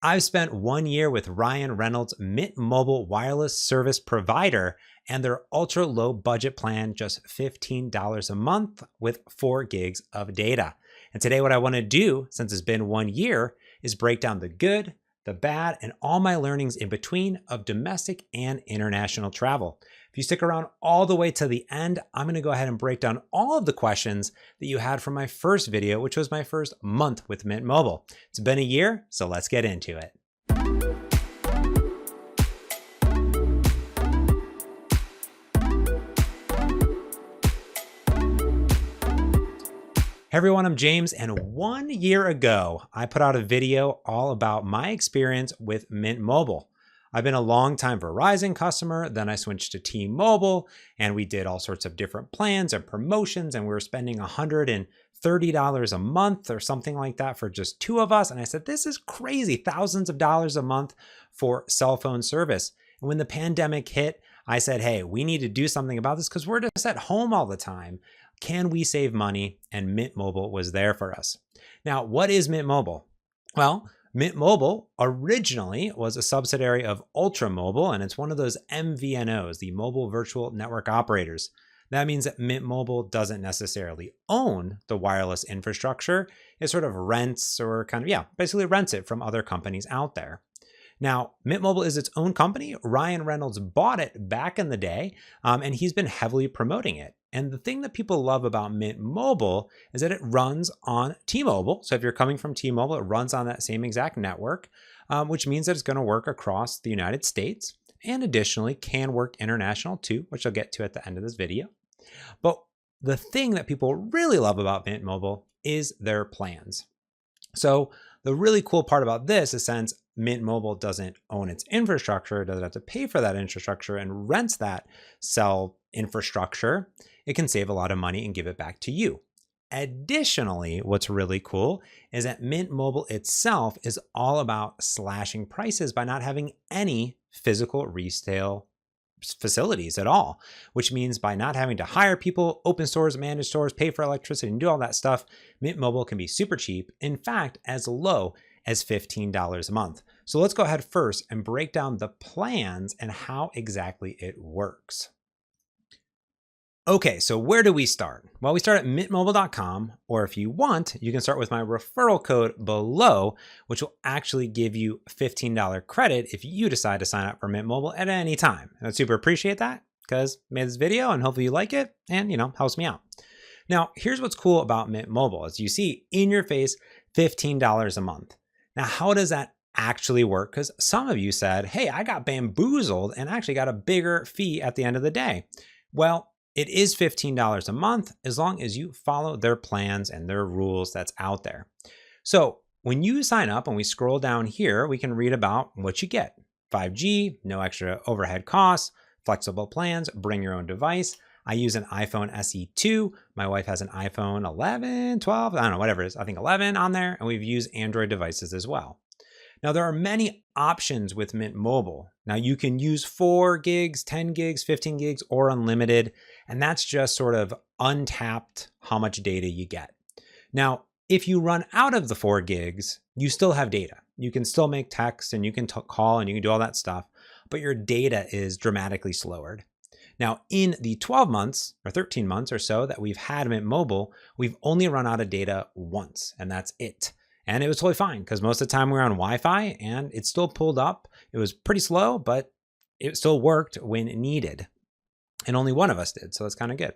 I've spent 1 year with Ryan Reynolds' Mint Mobile wireless service provider and their ultra low budget plan, just $15 a month with 4 gigs of data. And today, what I want to do, since it's been 1 year, is break down the good, the bad, and all my learnings in between of domestic and international travel. If you stick around all the way to the end, I'm going to go ahead and break down all of the questions that you had from my first video, which was my first month with Mint Mobile. It's been a year, so let's get into it. Hey everyone, I'm James, and 1 year ago, I put out a video all about my experience with Mint Mobile. I've been a long-time Verizon customer, then I switched to T-Mobile, and we did all sorts of different plans and promotions, and we were spending $130 a month or something like that for just 2 of us. And I said, this is crazy, thousands of dollars a month for cell phone service. And when the pandemic hit, I said, hey, we need to do something about this because we're just at home all the time. Can we save money? And Mint Mobile was there for us. Now, what is Mint Mobile? Well, Mint Mobile originally was a subsidiary of Ultra Mobile, and it's one of those MVNOs, the mobile virtual network operators. That means that Mint Mobile doesn't necessarily own the wireless infrastructure. It sort of rents or basically rents it from other companies out there. Now, Mint Mobile is its own company. Ryan Reynolds bought it back in the day, and he's been heavily promoting it. And the thing that people love about Mint Mobile is that it runs on T-Mobile. So if you're coming from T-Mobile, it runs on that same exact network, which means that it's going to work across the United States and additionally can work international too, which I'll get to at the end of this video. But the thing that people really love about Mint Mobile is their plans. So the really cool part about this is since Mint Mobile doesn't own its infrastructure, doesn't have to pay for that infrastructure and rents that cell infrastructure, it can save a lot of money and give it back to you. Additionally, what's really cool is that Mint Mobile itself is all about slashing prices by not having any physical resale facilities at all, which means by not having to hire people, open stores, manage stores, pay for electricity, and do all that stuff, Mint Mobile can be super cheap. In fact, as low as $15 a month. So let's go ahead first and break down the plans and how exactly it works. Okay, so where do we start? Well, we start at mintmobile.com, or if you want, you can start with my referral code below, which will actually give you $15 credit if you decide to sign up for Mint Mobile at any time. And I'd super appreciate that because I made this video and hopefully you like it and, helps me out. Now, here's what's cool about Mint Mobile. As you see in your face, $15 a month. Now, how does that actually work? Because some of you said, hey, I got bamboozled and actually got a bigger fee at the end of the day. Well, it is $15 a month as long as you follow their plans and their rules that's out there. So when you sign up and we scroll down here, we can read about what you get. 5G, no extra overhead costs, flexible plans, bring your own device. I use an iPhone SE 2. My wife has an iPhone 11, 12, I don't know, whatever it is. I think 11 on there, and we've used Android devices as well. Now, there are many options with Mint Mobile. Now, you can use 4 gigs, 10 gigs, 15 gigs, or unlimited, and that's just sort of untapped how much data you get. Now, if you run out of the 4 gigs, you still have data. You can still make texts, and you can call, and you can do all that stuff, but your data is dramatically slower. Now, in the 12 months or 13 months or so that we've had Mint Mobile, we've only run out of data once, and that's it. And it was totally fine because most of the time we were on Wi-Fi and it still pulled up. It was pretty slow, but it still worked when needed. And only one of us did, so that's kind of good.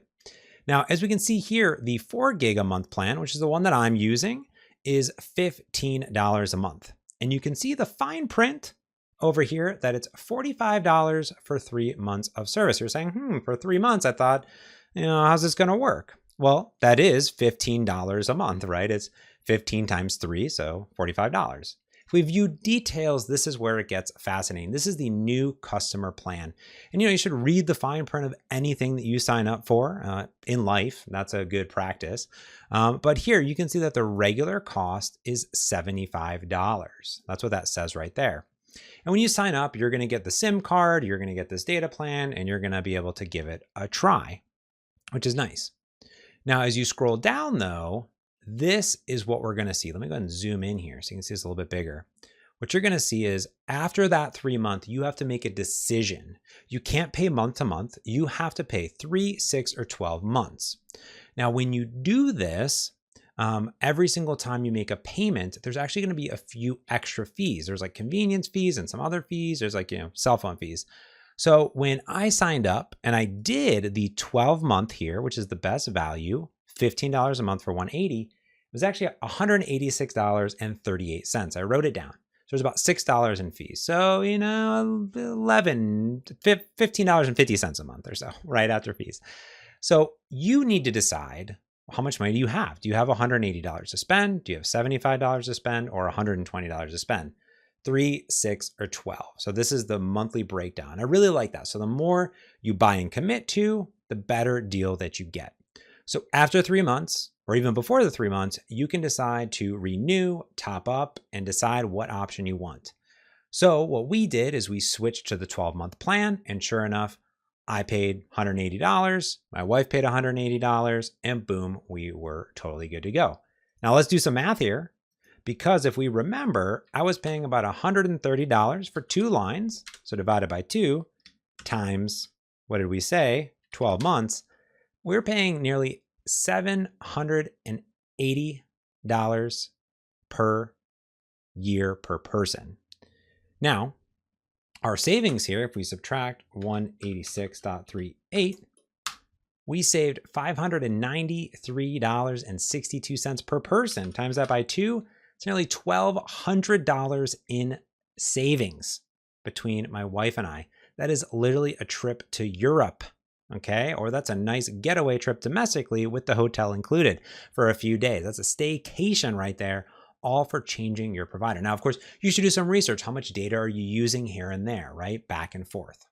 Now, as we can see here, the 4 gig a month plan, which is the one that I'm using, is $15 a month. And you can see the fine print over here that it's $45 for 3 months of service. You're saying, for 3 months, I thought, how's this going to work? Well, that is $15 a month, right? It's 15 times 3, so $45. If we view details, this is where it gets fascinating. This is the new customer plan. And you should read the fine print of anything that you sign up for in life. That's a good practice. But here you can see that the regular cost is $75. That's what that says right there. And when you sign up, you're going to get the SIM card, you're going to get this data plan, and you're going to be able to give it a try, which is nice. Now, as you scroll down though, this is what we're going to see. Let me go ahead and zoom in here so you can see it's a little bit bigger. what you're going to see is after that 3 month, you have to make a decision. You can't pay month to month. You have to pay 3, 6, or 12 months. Now, when you do this, every single time you make a payment, there's actually going to be a few extra fees. There's like convenience fees and some other fees. There's like, cell phone fees. So when I signed up and I did the 12-month here, which is the best value, $15 a month for 180, it was actually $186.38. I wrote it down. So there's about $6 in fees. So, $15.50 a month or so, right after fees. So you need to decide, how much money do you have? Do you have $180 to spend? Do you have $75 to spend or $120 to spend? 3, 6, or 12. So this is the monthly breakdown. I really like that. So the more you buy and commit to, the better deal that you get. So after 3 months, or even before the 3 months, you can decide to renew, top up, and decide what option you want. So what we did is we switched to the 12-month plan, and sure enough, I paid $180, my wife paid $180, and boom, we were totally good to go. Now let's do some math here, because if we remember, I was paying about $130 for 2 lines, so divided by 2 times, what did we say, 12 months, we're paying nearly $780 per year per person. Now, our savings here, if we subtract 186.38, we saved $593.62 per person. Times that by 2, it's nearly $1,200 in savings between my wife and I. That is literally a trip to Europe, okay? Or that's a nice getaway trip domestically with the hotel included for a few days. That's a staycation right there, all for changing your provider. Now, of course, you should do some research. How much data are you using here and there, right? Back and forth.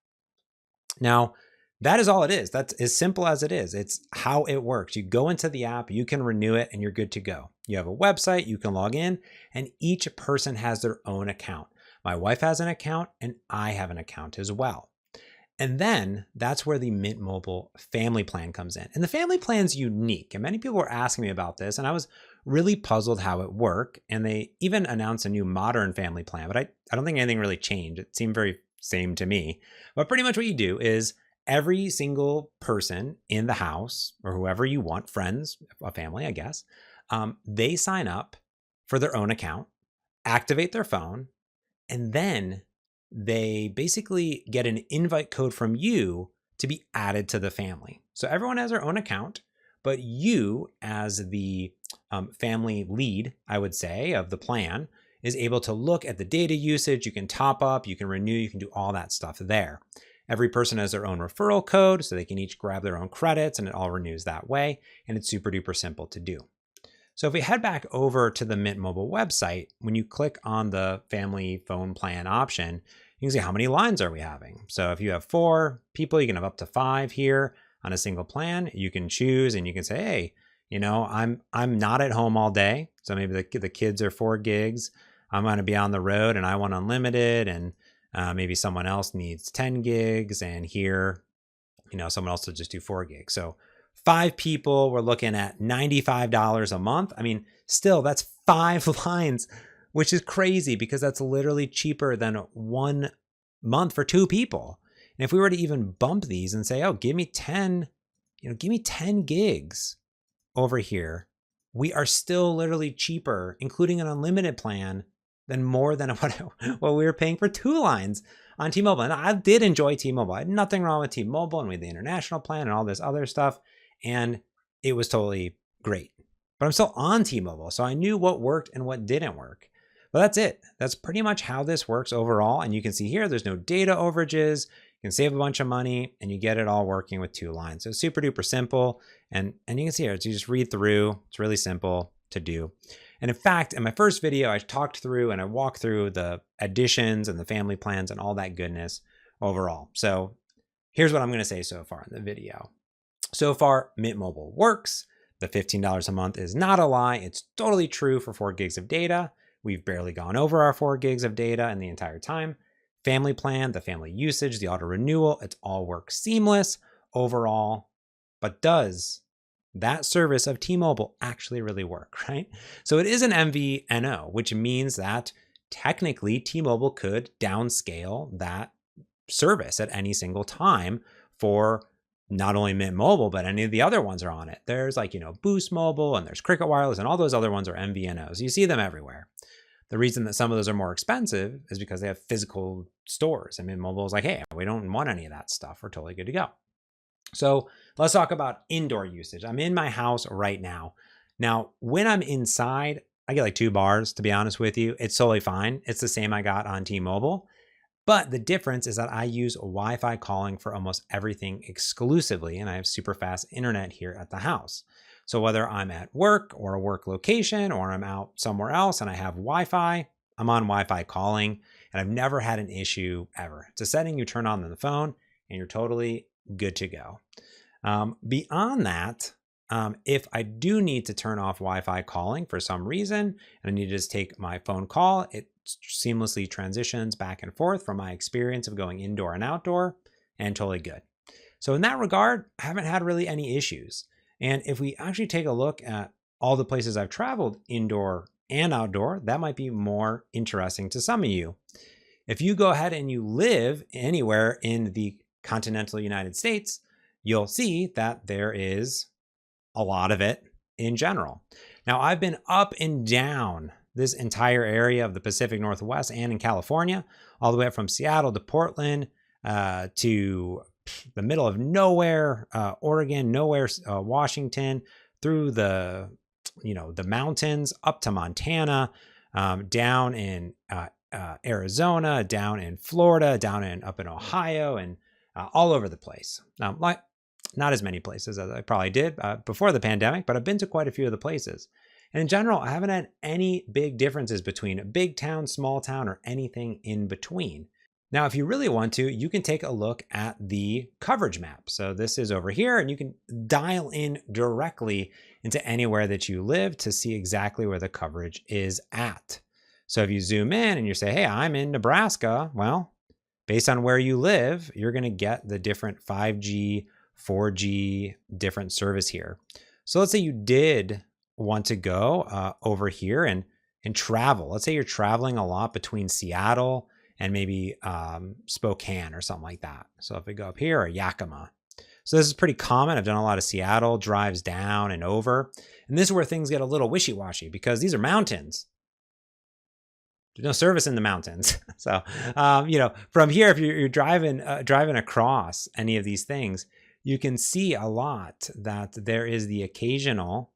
Now, that is all it is. That's as simple as it is. It's how it works. You go into the app, you can renew it, and you're good to go. You have a website, you can log in, and each person has their own account. My wife has an account, and I have an account as well. And then that's where the Mint Mobile family plan comes in. And the family plan's unique. And many people were asking me about this, and I was really puzzled how it worked. And they even announced a new modern family plan, but I don't think anything really changed. It seemed very same to me. But pretty much what you do is every single person in the house, or whoever you want, friends, a family, I guess, they sign up for their own account, activate their phone, and then they basically get an invite code from you to be added to the family. So everyone has their own account, but you, as the family lead, I would say, of the plan, is able to look at the data usage. You can top up, you can renew, you can do all that stuff there. Every person has their own referral code, so they can each grab their own credits, and it all renews that way. And it's super duper simple to do. So if we head back over to the Mint Mobile website, when you click on the family phone plan option, you can see how many lines are we having. So if you have 4 people, you can have up to 5 here on a single plan. You can choose and you can say, hey, I'm not at home all day. So maybe the kids are 4 gigs. I'm going to be on the road and I want unlimited, and maybe someone else needs 10 gigs, and here, someone else will just do 4 gigs. So 5 people, we're looking at $95 a month. I mean, still, that's 5 lines, which is crazy because that's literally cheaper than 1 month for 2 people. And if we were to even bump these and say, oh, give me 10 gigs over here, we are still literally cheaper, including an unlimited plan, than more than what we were paying for 2 lines on T-Mobile. And I did enjoy T-Mobile. I had nothing wrong with T-Mobile, and we had the international plan and all this other stuff. And it was totally great. But I'm still on T-Mobile, so I knew what worked and what didn't work. But that's it. That's pretty much how this works overall. And you can see here, there's no data overages. You can save a bunch of money, and you get it all working with 2 lines. So super duper simple. And you can see here, so you just read through. It's really simple to do. And in fact, in my first video, I talked through and I walked through the additions and the family plans and all that goodness overall. So here's what I'm going to say so far in the video. So far, Mint Mobile works. The $15 a month is not a lie. It's totally true for 4 gigs of data. We've barely gone over our 4 gigs of data in the entire time. Family plan, the family usage, the auto renewal, it's all works seamless overall. But does that service of T-Mobile actually really work, right? So it is an MVNO, which means that technically T-Mobile could downscale that service at any single time for not only Mint Mobile, but any of the other ones are on it. There's like, Boost Mobile, and there's Cricket Wireless, and all those other ones are MVNOs. You see them everywhere. The reason that some of those are more expensive is because they have physical stores. And Mint Mobile is like, hey, we don't want any of that stuff. We're totally good to go. So let's talk about indoor usage. I'm in my house right now. Now, when I'm inside, I get like 2 bars, to be honest with you. It's totally fine. It's the same I got on T-Mobile. But the difference is that I use Wi-Fi calling for almost everything exclusively, and I have super fast internet here at the house. So whether I'm at work or a work location, or I'm out somewhere else and I have Wi-Fi, I'm on Wi-Fi calling, and I've never had an issue ever. It's a setting you turn on the phone and you're totally good to go. Beyond that, if I do need to turn off Wi-Fi calling for some reason, and I need to just take my phone call, it seamlessly transitions back and forth from my experience of going indoor and outdoor, and totally good. So in that regard, I haven't had really any issues. And if we actually take a look at all the places I've traveled indoor and outdoor, that might be more interesting to some of you. If you go ahead and you live anywhere in the continental United States, you'll see that there is a lot of it in general. Now, I've been up and down this entire area of the Pacific Northwest and in California, all the way up from Seattle to Portland, to the middle of nowhere, Oregon, nowhere, Washington, through the mountains up to Montana, down in Arizona, down in Florida, up in Ohio, and all over the place. Like not as many places as I probably did before the pandemic, but I've been to quite a few of the places. And in general, I haven't had any big differences between a big town, small town, or anything in between. Now, if you really want to, you can take a look at the coverage map. So this is over here, and you can dial in directly into anywhere that you live to see exactly where the coverage is at. So if you zoom in and you say, hey, I'm in Nebraska, well, based on where you live, you're going to get the different 5G, 4G, different service here. So let's say you did want to go over here and travel. Let's say you're traveling a lot between Seattle and maybe Spokane or something like that. So if we go up here, or Yakima. So this is pretty common. I've done a lot of Seattle drives down and over. And this is where things get a little wishy-washy because these are mountains. There's no service in the mountains. So, from here, if you're driving across any of these things, you can see a lot that there is the occasional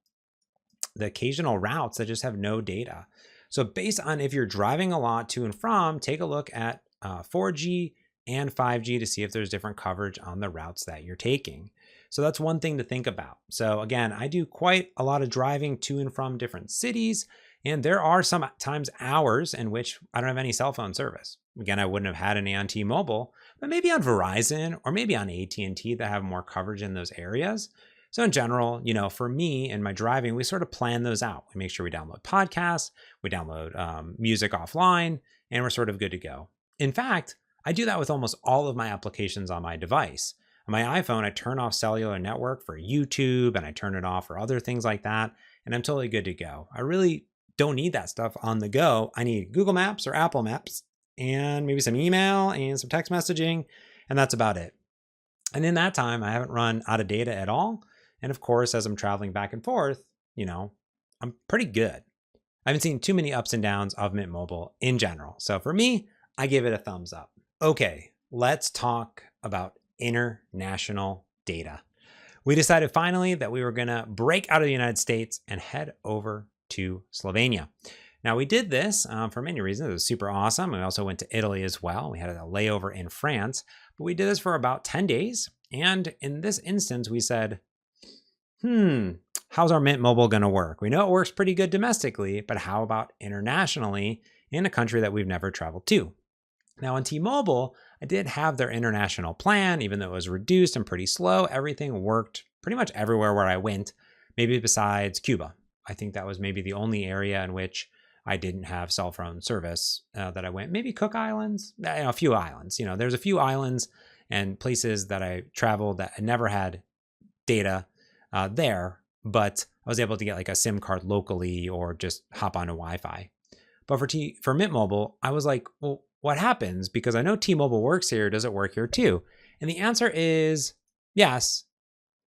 routes that just have no data. So based on if you're driving a lot to and from, take a look at 4G and 5G to see if there's different coverage on the routes that you're taking. So that's one thing to think about. So again, I do quite a lot of driving to and from different cities, and there are sometimes hours in which I don't have any cell phone service. Again, I wouldn't have had any on T-Mobile, but maybe on Verizon or maybe on AT&T that have more coverage in those areas. So in general, for me and my driving, we sort of plan those out. We make sure we download podcasts, we download music offline, and we're sort of good to go. In fact, I do that with almost all of my applications on my device. On my iPhone, I turn off cellular network for YouTube, and I turn it off for other things like that, and I'm totally good to go. I really don't need that stuff on the go. I need Google Maps or Apple Maps, and maybe some email and some text messaging, and that's about it. And in that time, I haven't run out of data at all. And of course, as I'm traveling back and forth, I'm pretty good. I haven't seen too many ups and downs of Mint Mobile in general. So for me, I give it a thumbs up. Okay, let's talk about international data. We decided finally that we were going to break out of the United States and head over to Slovenia. Now, we did this for many reasons. It was super awesome. We also went to Italy as well. We had a layover in France, but we did this for about 10 days. And in this instance, we said, how's our Mint Mobile going to work? We know it works pretty good domestically, but how about internationally in a country that we've never traveled to? Now on T-Mobile, I did have their international plan, even though it was reduced and pretty slow. Everything worked pretty much everywhere where I went, maybe besides Cuba. I think that was maybe the only area in which I didn't have cell phone service that I went. Maybe Cook Islands, a few islands. There's a few islands and places that I traveled that I never had data there, but I was able to get like a SIM card locally or just hop onto Wi-Fi. But for Mint Mobile, I was like, well, what happens? Because I know T-Mobile works here. Does it work here too? And the answer is yes,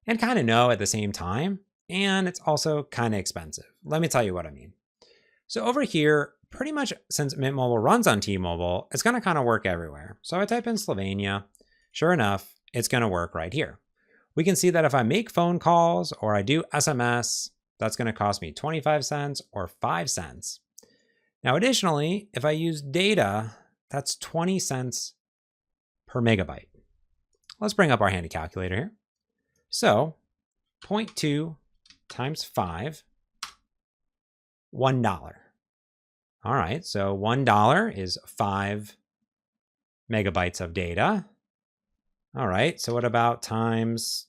and kind of no at the same time. And it's also kind of expensive. Let me tell you what I mean. So over here, pretty much since Mint Mobile runs on T-Mobile, it's going to kind of work everywhere. So I type in Slovenia. Sure enough, it's going to work right here. We can see that if I make phone calls or I do SMS, that's going to cost me 25 cents or 5 cents. Now, additionally, if I use data, that's 20 cents per megabyte. Let's bring up our handy calculator here. So 0.2 times 5, $1. All right, so $1 is 5 megabytes of data. All right, so what about times,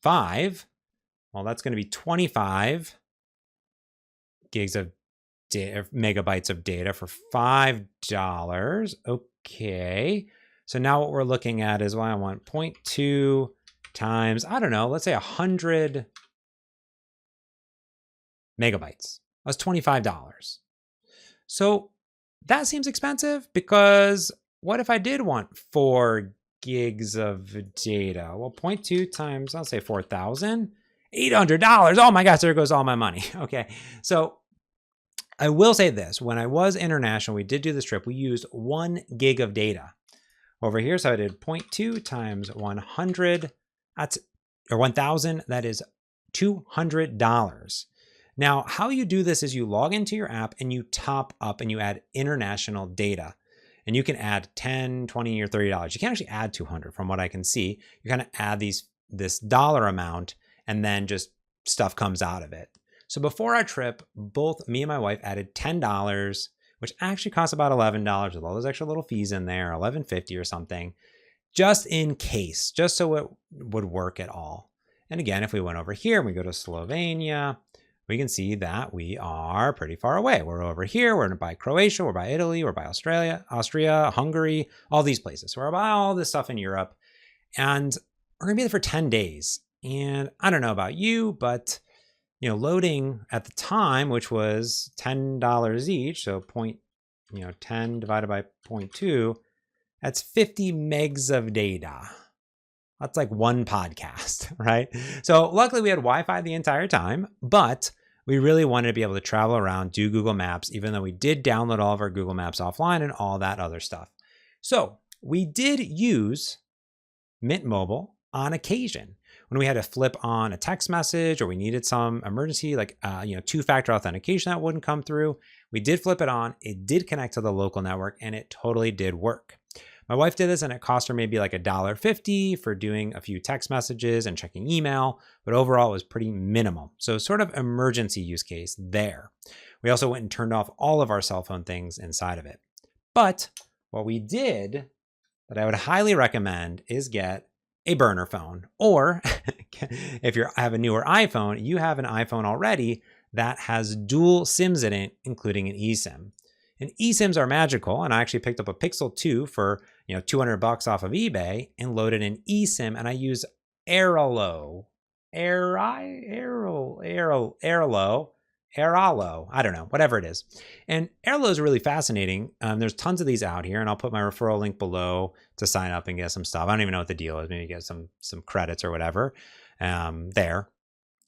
5? Well, that's going to be 25 gigs of megabytes of data for $5. Okay, so now what we're looking at is, well, I want 0.2 times, I don't know, let's say 100 megabytes. That's $25. So that seems expensive, because what if I did want 4 gigs of data? Well, 0.2 times, I'll say 4,000, $800. Oh my gosh, there goes all my money. Okay, so I will say this. When I was international, we did do this trip. We used 1 gig of data over here. So I did 0.2 times 100, or 1,000, that is $200. Now, how you do this is you log into your app and you top up and you add international data. And you can add $10, $20, or $30. You can't actually add 200 from what I can see. You kind of add this dollar amount, and then just stuff comes out of it. So before our trip, both me and my wife added $10, which actually costs about $11 with all those extra little fees in there, $11.50 or something, just in case, just so it would work at all. And again, if we went over here and we go to Slovenia, we can see that we are pretty far away. We're over here, we're by Croatia, we're by Italy, we're by Austria, Hungary, all these places. So we're by all this stuff in Europe, and we're gonna be there for 10 days. And I don't know about you, but loading at the time, which was $10 each, so 10 divided by 0.2, that's 50 megs of data. That's like one podcast, right? So luckily we had Wi-Fi the entire time, but we really wanted to be able to travel around, do Google Maps, even though we did download all of our Google Maps offline and all that other stuff. So we did use Mint Mobile on occasion when we had to flip on a text message or we needed some emergency, like, two-factor authentication that wouldn't come through. We did flip it on. It did connect to the local network, and it totally did work. My wife did this, and it cost her maybe like $1.50 for doing a few text messages and checking email, but overall it was pretty minimal. So sort of emergency use case there. We also went and turned off all of our cell phone things inside of it. But what we did that I would highly recommend is get a burner phone, or if you have a newer iPhone, you have an iPhone already that has dual SIMs in it, including an eSIM. And eSIMs are magical, and I actually picked up a Pixel 2 for $200 off of eBay and loaded an eSIM, and I use Airalo, I don't know, whatever it is. And Airalo is really fascinating. There's tons of these out here, and I'll put my referral link below to sign up and get some stuff. I don't even know what the deal is. Maybe get some credits or whatever there.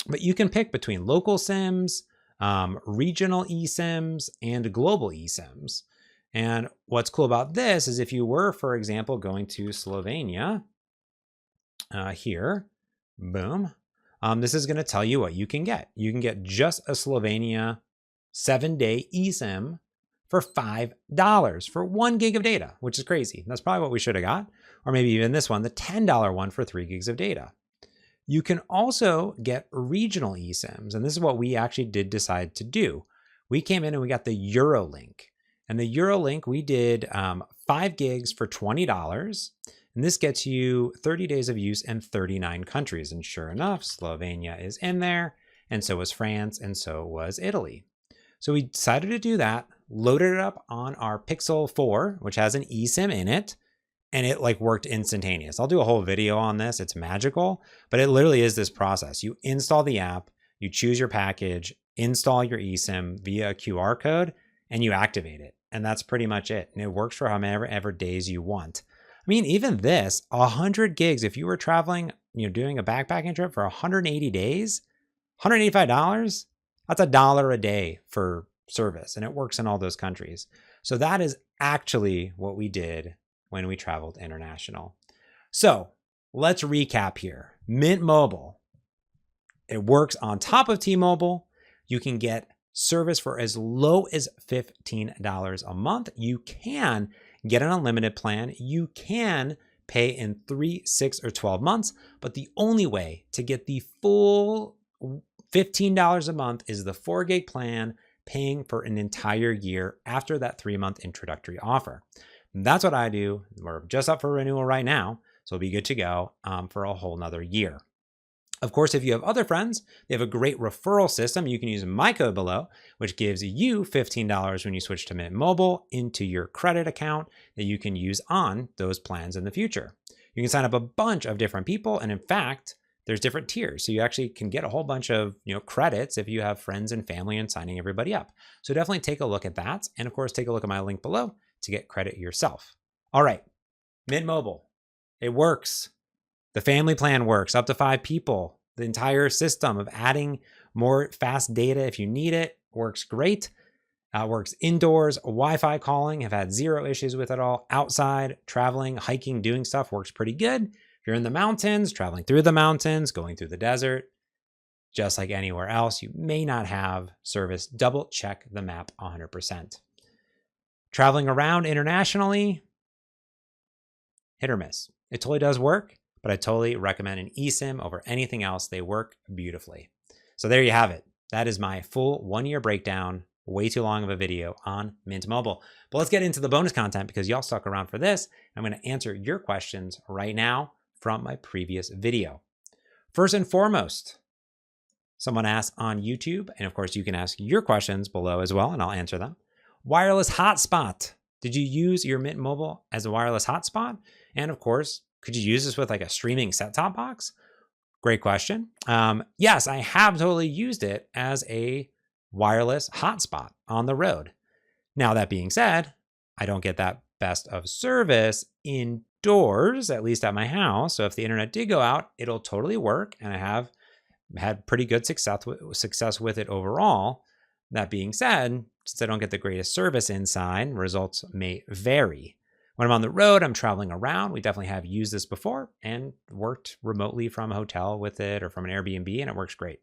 But you can pick between local SIMs, regional eSIMs, and global eSIMs. And what's cool about this is if you were, for example, going to Slovenia here, boom, this is going to tell you what you can get. You can get just a Slovenia 7-day eSIM for $5 for 1 gig of data, which is crazy. That's probably what we should have got. Or maybe even this one, the $10 one for 3 gigs of data. You can also get regional eSIMs, and this is what we actually did decide to do. We came in and we got the Eurolink. And the Eurolink, we did 5 gigs for $20. And this gets you 30 days of use in 39 countries. And sure enough, Slovenia is in there, and so was France, and so was Italy. So we decided to do that, loaded it up on our Pixel 4, which has an eSIM in it, and it worked instantaneous. I'll do a whole video on this. It's magical, but it literally is this process. You install the app, you choose your package, install your eSIM via a QR code, and you activate it. And that's pretty much it. And it works for however ever days you want. I mean, even this, 100 gigs, if you were traveling, doing a backpacking trip for 180 days, $185, that's $1 a day for service. And it works in all those countries. So that is actually what we did when we traveled international. So let's recap here. Mint Mobile, it works on top of T-Mobile. You can get service for as low as $15 a month. You can get an unlimited plan. You can pay in 3, 6, or 12 months, but the only way to get the full $15 a month is the 4 gig plan, paying for an entire year after that 3-month introductory offer. And that's what I do. We're just up for renewal right now, so we'll be good to go for a whole nother year. Of course, if you have other friends, they have a great referral system. You can use my code below, which gives you $15 when you switch to Mint Mobile into your credit account that you can use on those plans in the future. You can sign up a bunch of different people, and in fact, there's different tiers. So you actually can get a whole bunch of credits if you have friends and family and signing everybody up. So definitely take a look at that. And of course, take a look at my link below to get credit yourself. All right, Mint Mobile, it works. The family plan works up to 5 people. The entire system of adding more fast data if you need it works great. Works indoors, Wi-Fi calling, have had 0 issues with it all. Outside, traveling, hiking, doing stuff works pretty good. If you're in the mountains, traveling through the mountains, going through the desert, just like anywhere else, you may not have service. Double check the map 100%. Traveling around internationally, hit or miss. It totally does work, but I totally recommend an eSIM over anything else. They work beautifully. So there you have it. That is my full 1-year breakdown. Way too long of a video on Mint Mobile. But let's get into the bonus content because y'all stuck around for this. I'm going to answer your questions right now from my previous video. First and foremost, someone asked on YouTube, and of course you can ask your questions below as well, and I'll answer them. Wireless hotspot. Did you use your Mint Mobile as a wireless hotspot? And of course, could you use this with like a streaming set-top box? Great question. Yes, I have totally used it as a wireless hotspot on the road. Now, that being said, I don't get that best of service indoors, at least at my house. So if the internet did go out, it'll totally work. And I have had pretty good success with it overall. That being said, since I don't get the greatest service inside, results may vary. When I'm on the road, I'm traveling around. We definitely have used this before and worked remotely from a hotel with it or from an Airbnb, and it works great.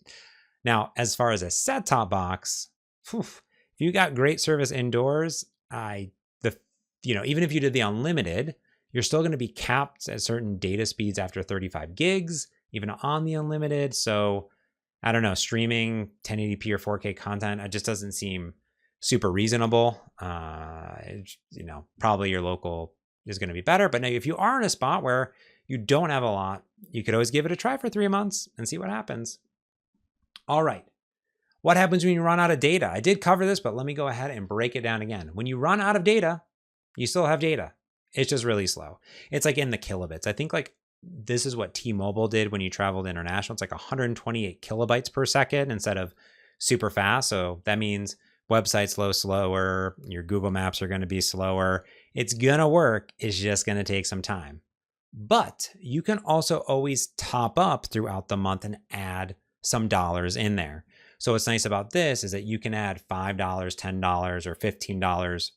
Now, as far as a set-top box, if you got great service indoors, even if you did the unlimited, you're still going to be capped at certain data speeds after 35 gigs, even on the unlimited. So I don't know, streaming 1080p or 4K content, it just doesn't seem super reasonable. Probably your local is going to be better. But now if you are in a spot where you don't have a lot, you could always give it a try for 3 months and see what happens. All right. What happens when you run out of data? I did cover this, but let me go ahead and break it down again. When you run out of data, you still have data. It's just really slow. It's like in the kilobits. I think like this is what T-Mobile did when you traveled international. It's like 128 kilobytes per second instead of super fast. So that means websites load slower. Your Google Maps are going to be slower. It's going to work. It's just going to take some time. But you can also always top up throughout the month and add some dollars in there. So what's nice about this is that you can add $5, $10, or $15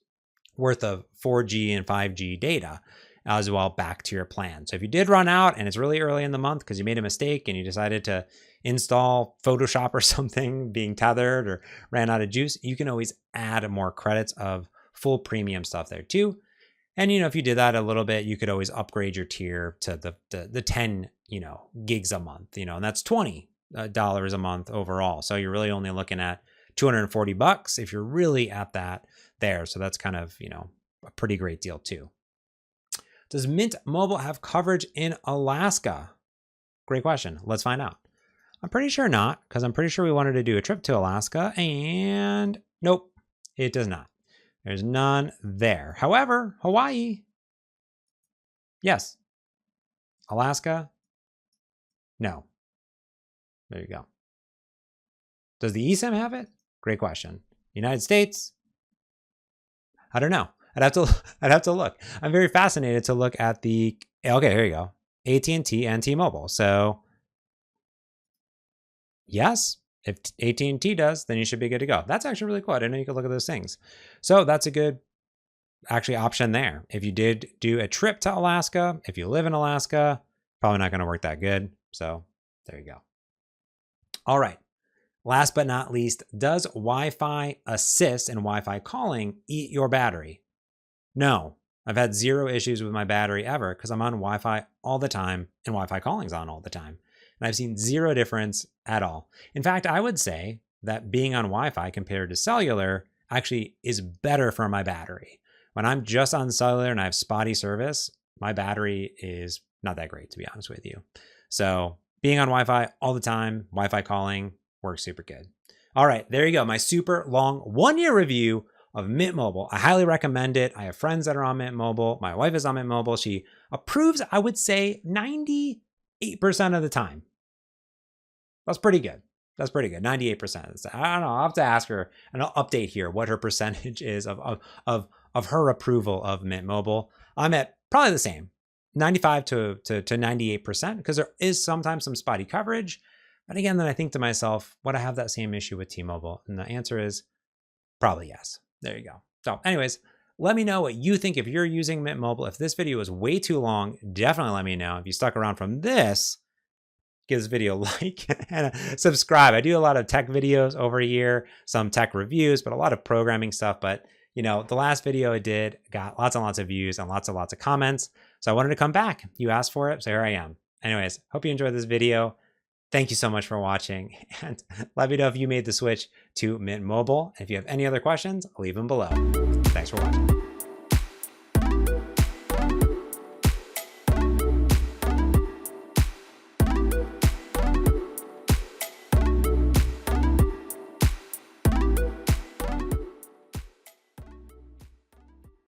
worth of 4G and 5G data as well back to your plan. So if you did run out and it's really early in the month because you made a mistake and you decided to install Photoshop or something being tethered or ran out of juice, you can always add more credits of full premium stuff there too. And, if you did that a little bit, you could always upgrade your tier to the 10, gigs a month, and that's $20 a month overall. So you're really only looking at $240 if you're really at that there. So that's kind of, a pretty great deal too. Does Mint Mobile have coverage in Alaska? Great question. Let's find out. I'm pretty sure not, because I'm pretty sure we wanted to do a trip to Alaska, and nope, it does not. There's none there. However, Hawaii, yes. Alaska, no. There you go. Does the eSIM have it? Great question. United States? I don't know. I'd have to look. I'm very fascinated to look at the, okay, here you go. AT&T and T-Mobile. So yes, if AT&T does, then you should be good to go. That's actually really cool. I didn't know you could look at those things. So that's a good actually option there. If you did do a trip to Alaska, if you live in Alaska, probably not going to work that good. So there you go. All right. Last but not least, does Wi-Fi assist and Wi-Fi calling eat your battery? No, I've had zero issues with my battery ever because I'm on Wi-Fi all the time and Wi-Fi calling's on all the time. And I've seen zero difference at all. In fact, I would say that being on Wi-Fi compared to cellular actually is better for my battery. When I'm just on cellular and I have spotty service, my battery is not that great, to be honest with you. So being on Wi-Fi all the time, Wi-Fi calling works super good. All right, there you go. My super long 1-year review of Mint Mobile. I highly recommend it. I have friends that are on Mint Mobile. My wife is on Mint Mobile. She approves, I would say 98% of the time. That's pretty good. That's pretty good. 98%. I don't know. I'll have to ask her, and I'll update here what her percentage is of her approval of Mint Mobile. I'm at probably the same, 95 to 98%, because there is sometimes some spotty coverage. But again, then I think to myself, would I have that same issue with T-Mobile? And the answer is probably yes. There you go. So anyways, let me know what you think if you're using Mint Mobile. If this video was way too long, definitely let me know. If you stuck around from this, give this video a like and subscribe. I do a lot of tech videos over here, some tech reviews, but a lot of programming stuff. But you know, the last video I did got lots and lots of views and lots of comments. So I wanted to come back. You asked for it, so here I am. Anyways, hope you enjoyed this video. Thank you so much for watching, and let me know if you made the switch to Mint Mobile. If you have any other questions, leave them below. Thanks for watching.